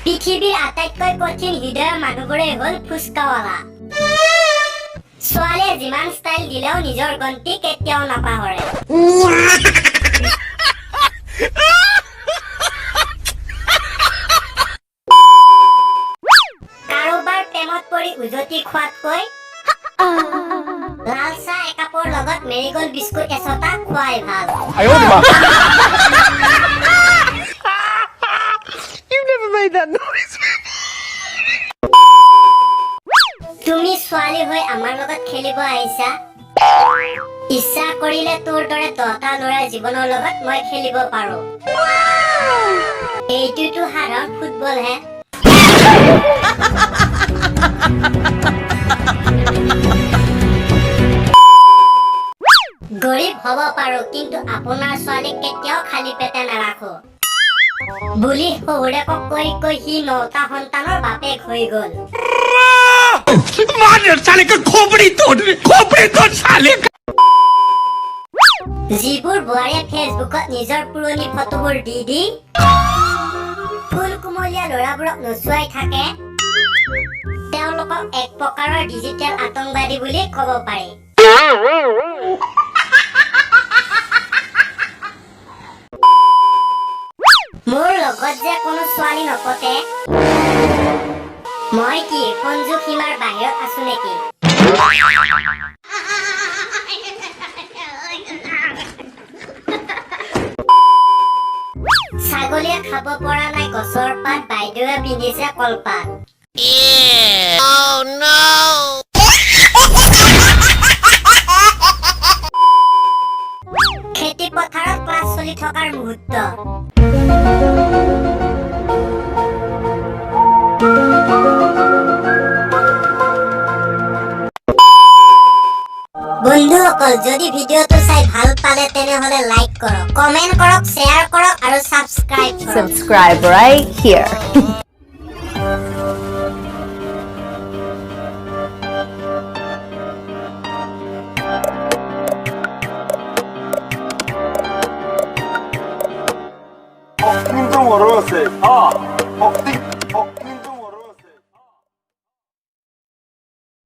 পৃথিৱীৰ আটাইতকৈ কঠিন হৃদয়ৰ মানুহবোৰে হ'ল ফুচকাৱালা। ছোৱালীয়ে যিমান ষ্টাইল দিলেও নিজৰ গন্তি কেতিয়াও নাপাহৰে। কাৰোবাৰ প্ৰেমত পৰি উজটি খোৱাতকৈ লাল চাহ একাপৰ লগত মেৰিগোল্ড বিস্কুট এচটা খোৱাই ভাল। তুমি ছোৱালী হৈ আমাৰ লগত খেলিব আহিছা, ইচ্ছা কৰিলে তোৰ দৰে 10টা ল'ৰাৰ জীৱনৰ লগত মই খেলিব পাৰো। এইটোতো সাধাৰণ ফুটবল হে। গৰীব হ'ব পাৰো, কিন্তু আপোনাৰ ছোৱালীক কেতিয়াও খালী পেটে নাৰাখো বুলি শহুৰেকক কৈ কৈ সি 9টা সন্তানৰ বাপেক হৈ গ'ল। যিবোৰ বোৱাৰীয়ে ফেচবুকত নিজৰ পুৰণি ফটোবোৰ দি ফুল কুমলীয়া ল'ৰাবোৰক নচুৱাই থাকে, তেওঁলোকক এক প্ৰকাৰৰ ডিজিটেল আতংকবাদী বুলি ক'ব পাৰি। মোৰ লগত যে কোনো ছোৱালী নপতে, মই কি সংযোগ সীমাৰ বাহিৰত আছো নেকি? ছাগলীয়ে খাব পৰা নাই গছৰ পাত, বাইদেৱে পিন্ধিছে কলপাত। খেতি পথাৰত ক্লাছ চলি থকাৰ মুহূৰ্ত। বন্ধুসকল, যদি ভিডিঅ'টো চাই ভাল পালে তেনেহলে লাইক কৰক, কমেন্ট কৰক, শ্বেয়াৰ কৰক আৰু সাবস্ক্ৰাইব কৰক। Subscribe right here. 좀 어려웠어요. 아,